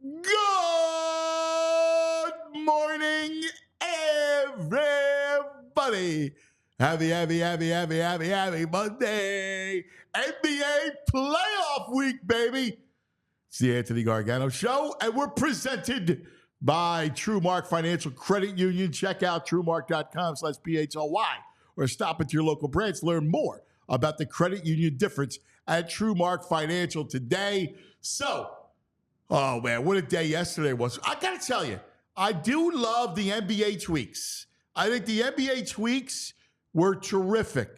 Good morning, everybody. Happy Monday. NBA playoff week, baby. It's the Anthony Gargano Show, and we're presented by TrueMark Financial Credit Union. Check out TrueMark.com/PHLY or stop at your local branch. Learn more about the credit union difference at TrueMark Financial today. Oh, man, what a day yesterday was. I got to tell you, I do love the NBA tweaks. I think the NBA tweaks were terrific.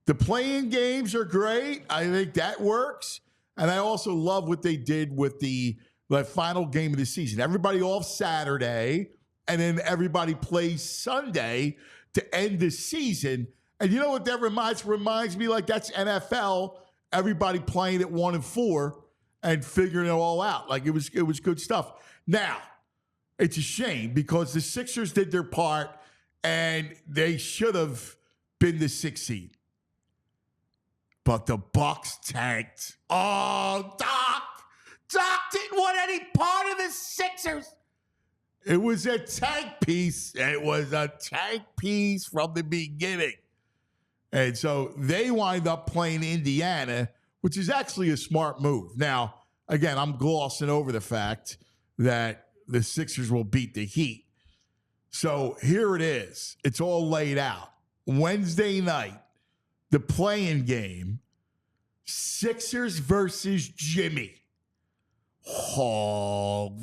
The play-in games are great. I think that works. And I also love what they did with the final game of the season. Everybody off Saturday, and then everybody plays Sunday to end the season. And you know what that reminds me? Like, that's NFL, everybody playing at 1-4 and figuring it all out. Like, it was good stuff. Now, it's a shame because the Sixers did their part, and they should have been the 6th seed. But the Bucks tanked. Oh, Doc didn't want any part of the Sixers. It was a tank piece. It was a tank piece from the beginning. And so they wind up playing Indiana, which is actually a smart move. Now, again, I'm glossing over the fact that the Sixers will beat the Heat. So here it is. It's all laid out. Wednesday night, the play-in game, Sixers versus Jimmy. Oh,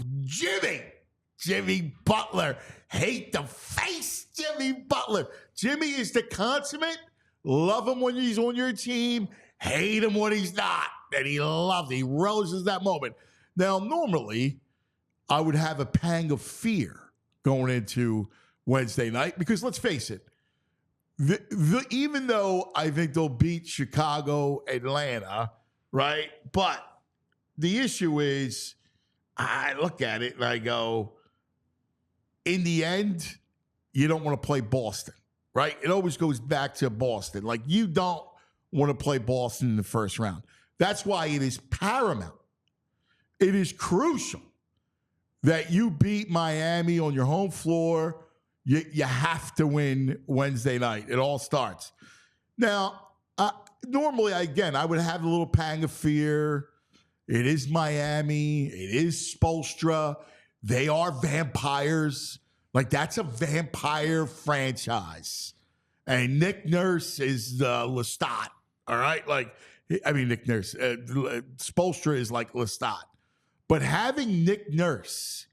Jimmy Butler. Hate the face, Jimmy Butler. Jimmy is the consummate. Love him when he's on your team. Hate him when he's not. And he relishes that moment. Now, normally, I would have a pang of fear going into Wednesday night because let's face it, even though I think they'll beat Chicago, Atlanta, right? But the issue is, I look at it and I go, in the end, you don't want to play Boston, right? It always goes back to Boston. Like, you don't want to play Boston in the first round. That's why it is paramount. It is crucial that you beat Miami on your home floor. You have to win Wednesday night. It all starts. Now, normally, again, I would have a little pang of fear. It is Miami. It is Spoelstra. They are vampires. Like, that's a vampire franchise. And Nick Nurse is Lestat, all right? Like, I mean, Nick Nurse. Spoelstra is like Lestat. But having Nick Nurse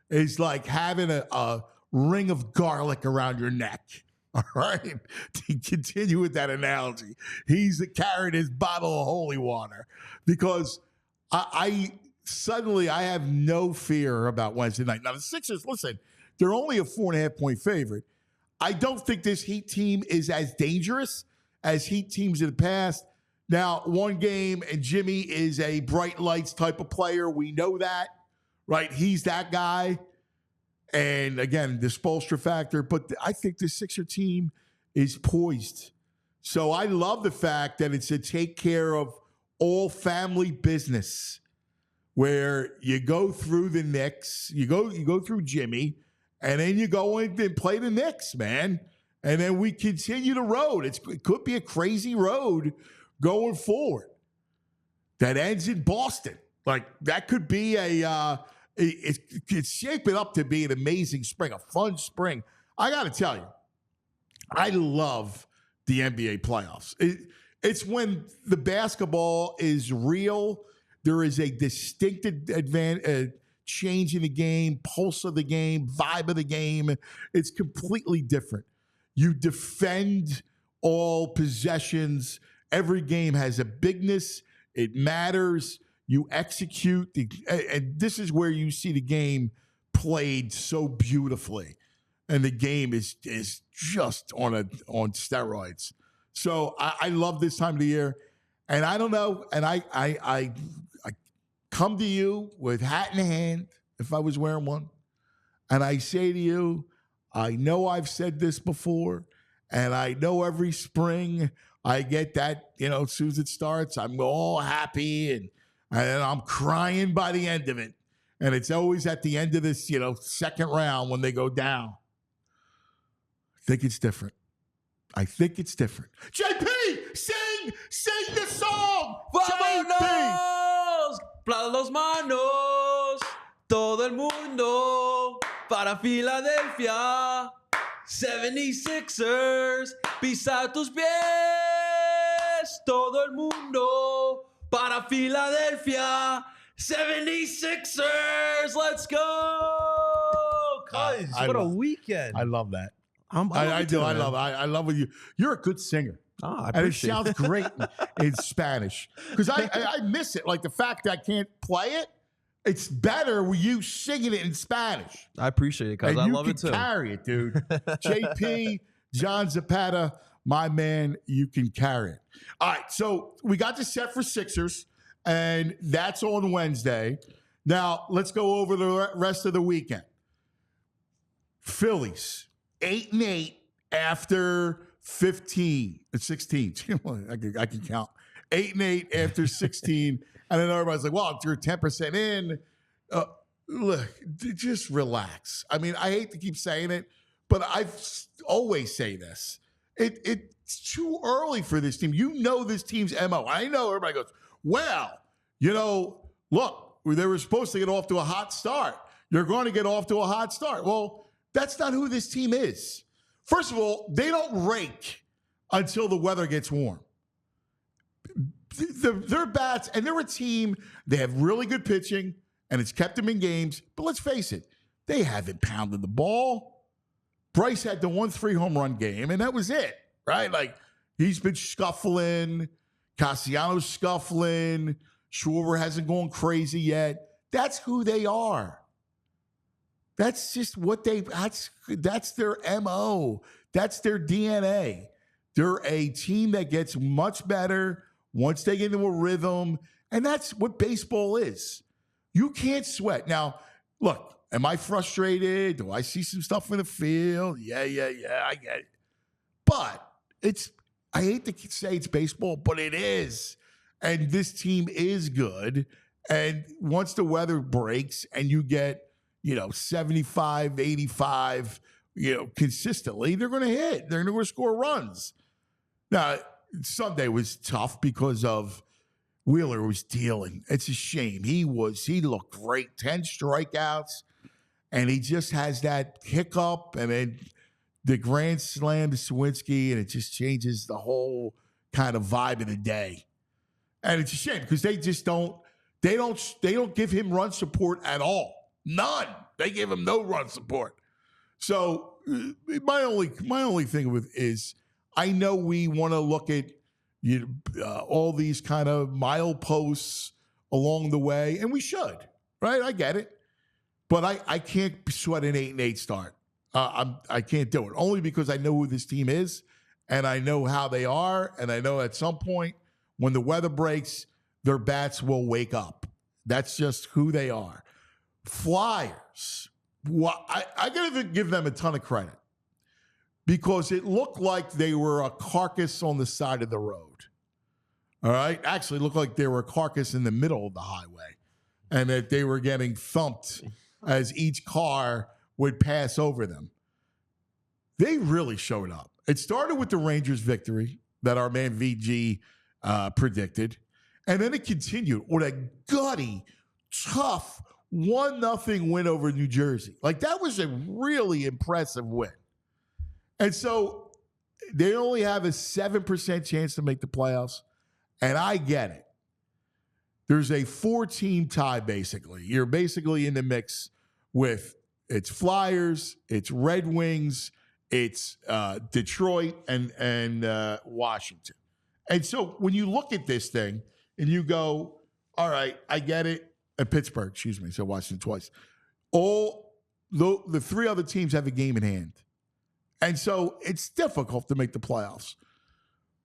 is like having a ring of garlic around your neck, all right? To continue with that analogy. He's carrying his bottle of holy water because I suddenly have no fear about Wednesday night. Now, the Sixers, listen, they're only a 4.5-point favorite. I don't think this Heat team is as dangerous as Heat teams in the past. Now, one game, and Jimmy is a bright lights type of player. We know that, right? He's that guy. And again, the Spoelstra factor. But I think the Sixer team is poised. So I love the fact that it's a take care of all family business where you go through the Knicks, you go through Jimmy, and then you go in and play the Knicks, man. And then we continue the road. It could be a crazy road going forward that ends in Boston. Like, that could be it's shaping up to be an amazing spring, a fun spring. I got to tell you, I love the NBA playoffs. It's when the basketball is real. There is a distinct change in the game, pulse of the game, vibe of the game. It's completely different. You defend all possessions. Every game has a bigness. It matters. You execute. And this is where you see the game played so beautifully. And the game is just on steroids. So I love this time of the year. And I don't know. And I come to you with hat in hand, if I was wearing one. And I say to you, I know I've said this before. And I know every spring I get that, as soon as it starts, I'm all happy and I'm crying by the end of it. And it's always at the end of this, second round when they go down. I think it's different. JP, sing the song. ¡Vámonos! ¡Para los manos! Todo el mundo para Filadelfia. 76ers, pisa tus pies. Todo el mundo para Filadelfia. 76ers, let's go! Guys, what a weekend. I love that. I do. I love what you're a good singer. I and it sounds great in Spanish. Because I miss it. Like the fact that I can't play it, it's better with you singing it in Spanish. I appreciate it, because I love it too. You can carry it, dude. JP, John Zapata, my man, you can carry it. All right, so we got the set for Sixers, and that's on Wednesday. Now, let's go over the rest of the weekend. Phillies, 8-8 after 16. I can count. 8-8 after 16. And then everybody's like, well, if you're 10% in, look, just relax. I mean, I hate to keep saying it, but I always say this. It's too early for this team. You know this team's MO. I know everybody goes, well, look, they were supposed to get off to a hot start. You're going to get off to a hot start. Well, that's not who this team is. First of all, they don't rake until the weather gets warm. Their bats, and they're a team, they have really good pitching, and it's kept them in games. But let's face it, they haven't pounded the ball. Bryce had the 1-3 home run game, and that was it, right? Like, he's been scuffling. Castellanos scuffling. Schwarber hasn't gone crazy yet. That's who they are. That's just what that's their MO. That's their DNA. They're a team that gets much better once they get into a rhythm, and that's what baseball is. You can't sweat. Now, look, am I frustrated? Do I see some stuff in the field? Yeah, I get it. But I hate to say it's baseball, but it is. And this team is good. And once the weather breaks and you get, 75, 85, consistently, they're going to hit. They're going to score runs. Now, Sunday was tough because of Wheeler was dealing. It's a shame. He looked great. 10 strikeouts, and he just has that hiccup, and then the grand slam to Sawinski, and it just changes the whole kind of vibe of the day. And it's a shame because they don't give him run support at all. None. They give him no run support. So my only thing with is I know we want to look at all these kind of mileposts along the way, and we should, right? I get it, but I can't sweat an 8-8 start. I can't do it only because I know who this team is, and I know how they are, and I know at some point when the weather breaks, their bats will wake up. That's just who they are. Flyers. Well, I got to give them a ton of credit because it looked like they were a carcass on the side of the road. All right? Actually, it looked like they were a carcass in the middle of the highway and that they were getting thumped as each car would pass over them. They really showed up. It started with the Rangers victory that our man VG predicted, and then it continued with a gutty, tough 1-0 win over New Jersey. Like, that was a really impressive win. And so they only have a 7% chance to make the playoffs, and I get it. There's a 4-team tie, basically. You're basically in the mix with it's Flyers, it's Red Wings, it's Detroit, and Washington. And so when you look at this thing and you go, all right, I get it. Pittsburgh, so Washington twice. All the three other teams have a game in hand. And so it's difficult to make the playoffs.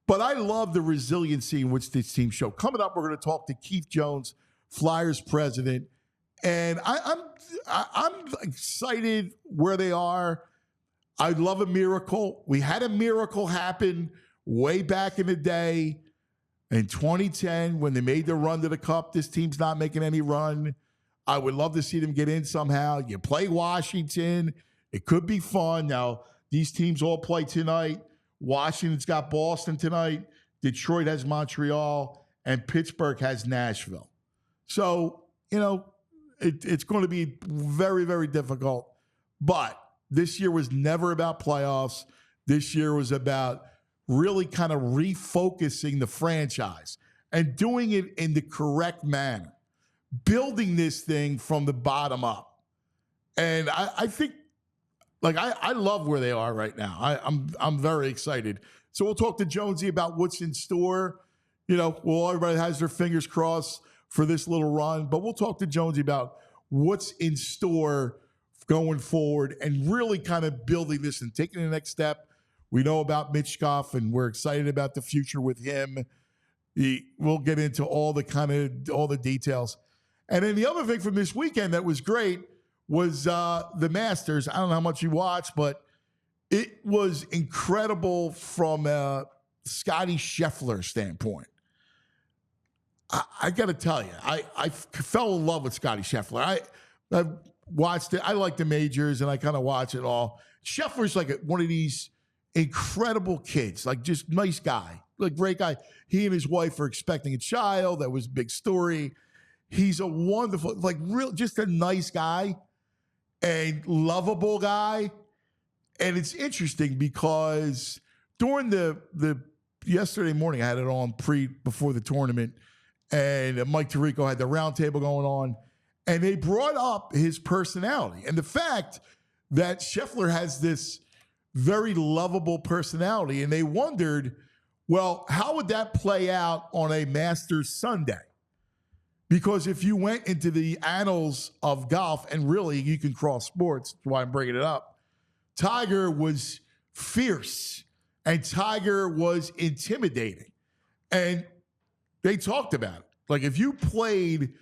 But I love the resiliency in which this team showed. Coming up, we're going to talk to Keith Jones, Flyers president. And I'm excited where they are. I love a miracle. We had a miracle happen way back in the day. In 2010, when they made the run to the Cup, this team's not making any run. I would love to see them get in somehow. You play Washington. It could be fun. Now, these teams all play tonight. Washington's got Boston tonight. Detroit has Montreal. And Pittsburgh has Nashville. So, it's going to be very, very difficult. But this year was never about playoffs. This year was about really kind of refocusing the franchise and doing it in the correct manner, building this thing from the bottom up. And I think, I love where they are right now. I'm very excited. So we'll talk to Jonesy about what's in store. Everybody has their fingers crossed for this little run, but we'll talk to Jonesy about what's in store going forward and really kind of building this and taking the next step. We know about Mitch Scoff, and we're excited about the future with him. We'll get into all the details. And then the other thing from this weekend that was great was the Masters. I don't know how much you watched, but it was incredible from a Scottie Scheffler standpoint. I got to tell you, I fell in love with Scottie Scheffler. I watched it. I like the majors, and I kind of watch it all. Scheffler's like one of these incredible kids, like just nice guy, like great guy. He and his wife are expecting a child. That was a big story. He's a wonderful, just a nice guy and lovable guy. And it's interesting because during the yesterday morning, I had it on before the tournament, and Mike Tirico had the roundtable going on, and they brought up his personality and the fact that Scheffler has this very lovable personality, and they wondered, well, how would that play out on a Masters Sunday? Because if you went into the annals of golf, and really you can cross sports, that's why I'm bringing it up, Tiger was fierce and Tiger was intimidating. And they talked about it. Like if you played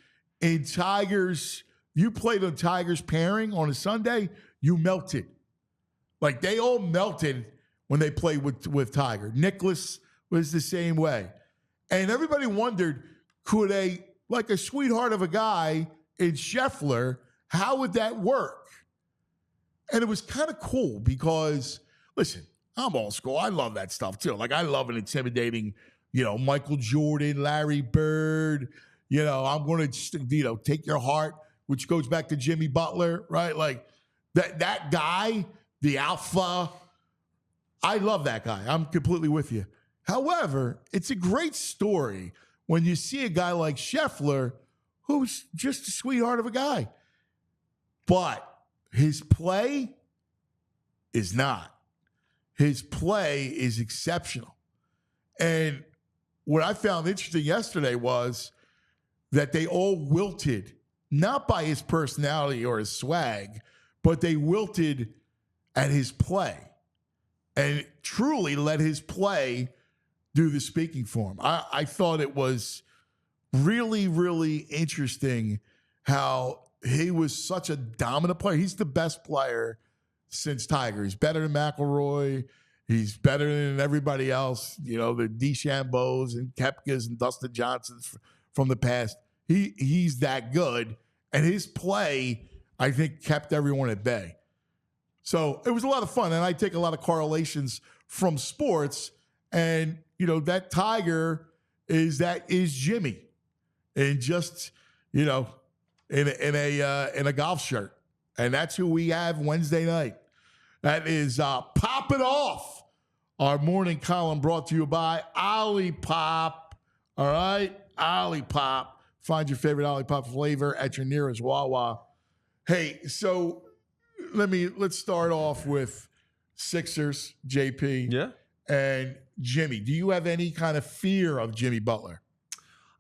on Tiger's pairing on a Sunday, you melted. Like they all melted when they played with Tiger. Nicklaus was the same way. And everybody wondered, could a sweetheart of a guy in Scheffler, how would that work? And it was kind of cool because, listen, I'm old school. I love that stuff too. Like I love an intimidating, Michael Jordan, Larry Bird. I'm going to, take your heart, which goes back to Jimmy Butler, right? Like that guy, the alpha. I love that guy. I'm completely with you. However, it's a great story when you see a guy like Scheffler, who's just a sweetheart of a guy. But his play is not. His play is exceptional. And what I found interesting yesterday was that they all wilted, not by his personality or his swag, but they wilted at his play and truly let his play do the speaking for him. I thought it was really, really interesting how he was such a dominant player. He's the best player since Tiger. He's better than McIlroy. He's better than everybody else. The DeChambeaus and Koepkas and Dustin Johnsons from the past. He's that good. And his play, I think, kept everyone at bay. So it was a lot of fun. And I take a lot of correlations from sports. And, that Tiger is Jimmy. And just, in a golf shirt. And that's who we have Wednesday night. That is Pop It Off, our morning column brought to you by Olipop. All right? Olipop. Find your favorite Olipop flavor at your nearest Wawa. Hey, so let's start off with Sixers, JP. Yeah. And Jimmy. Do you have any kind of fear of Jimmy Butler?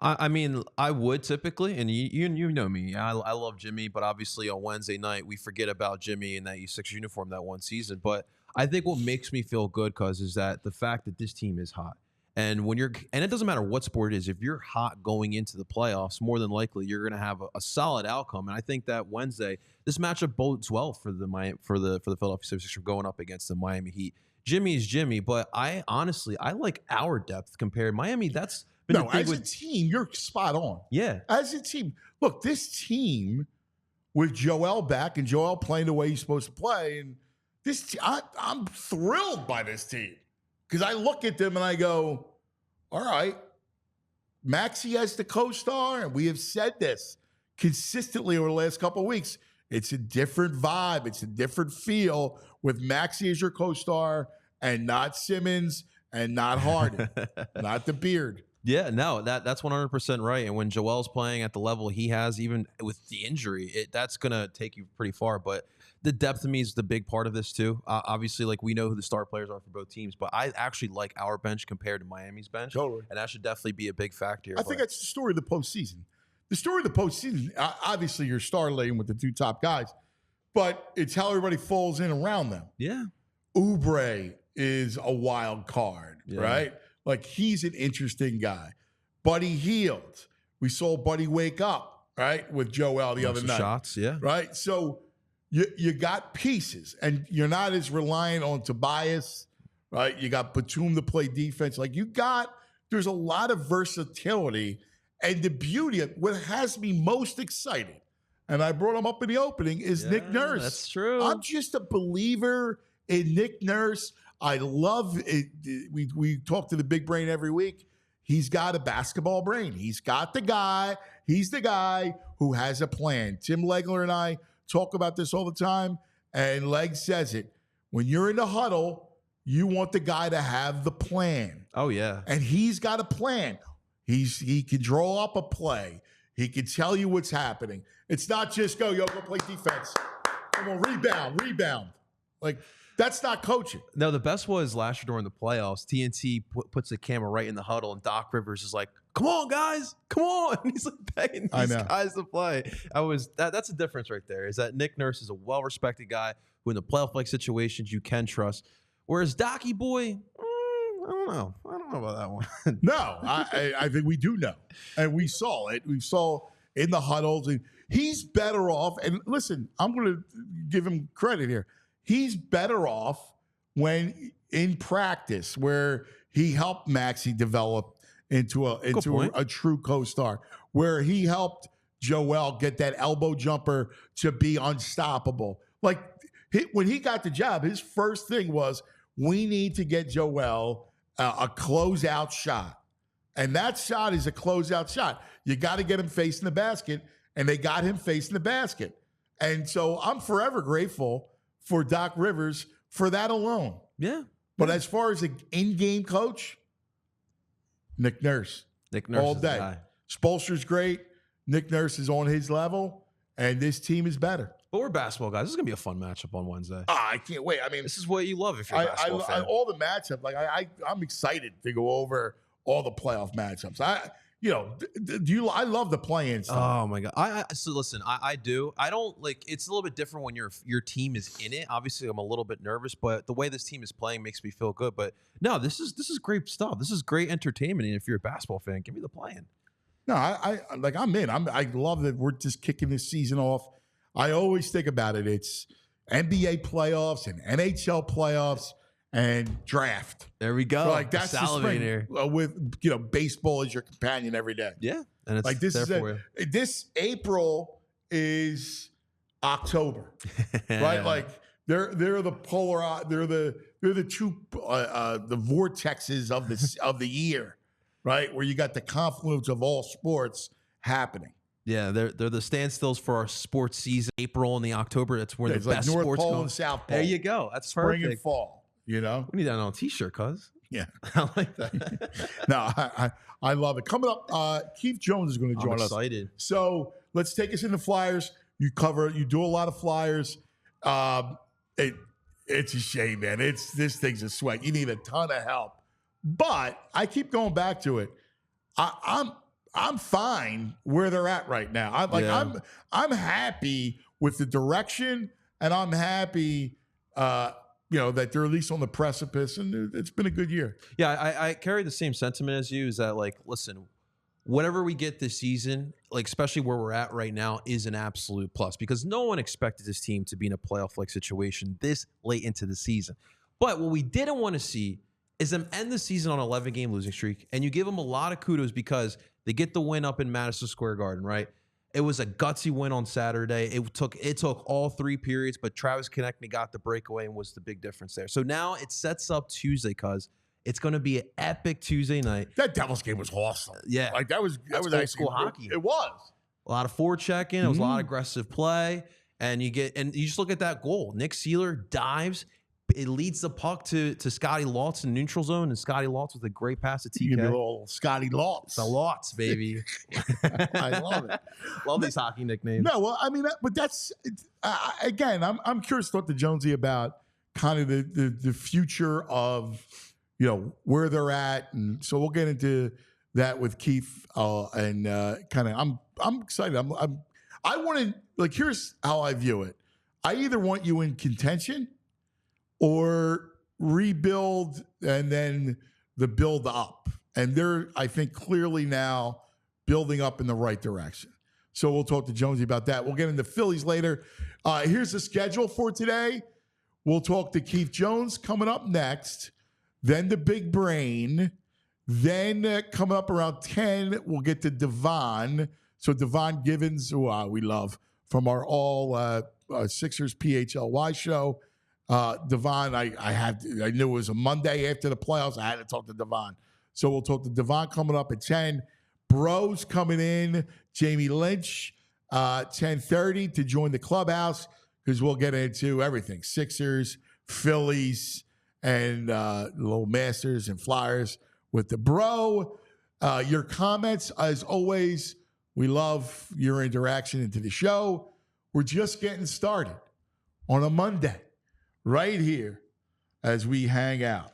I mean, I would typically, and you know me. I love Jimmy, but obviously on Wednesday night we forget about Jimmy in that U6 uniform that one season. But I think what makes me feel good, is that the fact that this team is hot, and and it doesn't matter what sport it is, if you're hot going into the playoffs, more than likely you're going to have a solid outcome. And I think that Wednesday this matchup bodes well for the Philadelphia 76ers going up against the Miami Heat. Jimmy is Jimmy, but I honestly like our depth compared Miami. That's been No, the thing as a with team, you're spot on. yeah. As a team, look, this team with Joel back and Joel playing the way he's supposed to play, and I'm thrilled by this team because I look at them and I go, all right, Maxey as the co-star, and we have said this consistently over the last couple of weeks. It's a different vibe. It's a different feel with Maxey as your co-star and not Simmons and not Harden, not the beard. Yeah, no, that's 100% right. And when Joel's playing at the level he has, even with the injury, that's gonna take you pretty far. But the depth to me is the big part of this too. Obviously, like we know who the star players are for both teams, but I actually like our bench compared to Miami's bench, Totally. and that should definitely be a big factor. I think that's the story of the postseason. The story of the postseason, obviously, you're star laying with the two top guys, but it's how everybody falls in around them. Yeah, Oubre is a wild card, right? Like he's an interesting guy. Buddy Hield. We saw Buddy wake up, right, with Joel the other night. Shots, yeah. Right? So you got pieces, and you're not as reliant on Tobias, right? You got Batum to play defense. Like there's a lot of versatility, and the beauty of what has me most excited, and I brought him up in the opening, is Nick Nurse. That's true. I'm just a believer in Nick Nurse. I love it. We talk to the big brain every week. He's got a basketball brain. He's the guy who has a plan. Tim Legler and I talk about this all the time, and Leg says it. When you're in the huddle, you want the guy to have the plan. Oh, yeah. And he's got a plan. He can draw up a play. He can tell you what's happening. It's not just go play defense. Come on, rebound. Like, that's not coaching. No, the best was last year during the playoffs. TNT puts the camera right in the huddle, and Doc Rivers is like, "Come on, guys, come on!" And he's like begging these guys to play. That's a difference right there. Is that Nick Nurse is a well-respected guy who, in the playoff-like situations, you can trust. Whereas Docky boy, I don't know about that one. No, I think we do know, and we saw it. We saw in the huddles, and he's better off. And listen, I'm going to give him credit here. He's better off when in practice, where he helped Maxey develop into a true co-star, where he helped Joel get that elbow jumper to be unstoppable. Like when he got the job, his first thing was, we need to get Joel a closeout shot. And that shot is a closeout shot. You got to get him facing the basket, and they got him facing the basket. And so I'm forever grateful for Doc Rivers for that alone. Yeah. But as far as an in-game coach, Nick Nurse. All is day. the guy. Spoelstra's great. Nick Nurse is on his level, and this team is better. But we're basketball guys. This is gonna be a fun matchup on Wednesday. I can't wait. I mean, this is what you love if you're a basketball fan. all the matchups. Like I'm excited to go over all the playoff matchups. I love the play-in stuff. Oh my god! So listen, I do. I don't like. It's a little bit different when your team is in it. Obviously, I'm a little bit nervous, but the way this team is playing makes me feel good. But no, this is great stuff. This is great entertainment. And if you're a basketball fan, give me the play-in. No, I'm in. I love that we're just kicking this season off. I always think about it. It's NBA playoffs and NHL playoffs and draft. There we go. So like that's the spring here. With baseball as your companion every day. Yeah, and it's like this there is for you. This April is October, right? Like they're the polar. They're the two the vortexes of the year, right? Where you got the confluence of all sports happening. Yeah, they're the standstills for our sports season. April and the October. That's where the best North sports Pole come. and South Pole. There you go. That's spring perfect. and fall. You know, we need that on a t-shirt, cuz. Yeah, I like that. No, I love it. Coming up, Keith Jones is going to join us. I'm excited. So let's take us into Flyers. You do a lot of Flyers. It's a shame, man. This thing's a sweat. You need a ton of help. But I keep going back to it. I'm fine where they're at right now. I'm happy with the direction, and I'm happy that they're at least on the precipice, and it's been a good year. Yeah, I carry the same sentiment as you. Is that like, listen, whatever we get this season, like especially where we're at right now, is an absolute plus, because no one expected this team to be in a playoff-like situation this late into the season. But what we didn't want to see is them end the season on an 11-game losing streak, and you give them a lot of kudos because they get the win up in Madison Square Garden, right? It was a gutsy win on Saturday. It took all 3 periods, but Travis Konechny got the breakaway and was the big difference there. So now it sets up Tuesday, cuz it's going to be an epic Tuesday night. That Devils game was awesome. Yeah. Like that was old school hockey. It was. A lot of forechecking. It was a lot of aggressive play. And you just look at that goal. Nick Seeler dives. It leads the puck to Scotty Lotz in neutral zone, and Scotty Lotz with a great pass to TK. You give me a little Scotty Lotz. The Lotz, baby. I love it. Love these hockey nicknames. No, well, I mean, but that's again. I'm curious to talk to Jonesy about kind of the future of where they're at, and so we'll get into that with Keith and kind of. I'm excited. I want to like. Here's how I view it. I either want you in contention or rebuild and then the build up. And they're, I think, clearly now building up in the right direction. So we'll talk to Jonesy about that. We'll get into Phillies later. Here's the schedule for today. We'll talk to Keith Jones coming up next, then the Big Brain. Then coming up around 10, we'll get to Devon. So Devon Givens, who we love, from our all Sixers PHLY show. Devon, I knew it was a Monday after the playoffs. I had to talk to Devon. So we'll talk to Devon coming up at 10. Bros coming in. Jamie Lynch, 10:30 to join the clubhouse because we'll get into everything. Sixers, Phillies, and little Masters and Flyers with the bro. Your comments, as always, we love your interaction into the show. We're just getting started on a Monday. Right here as we hang out.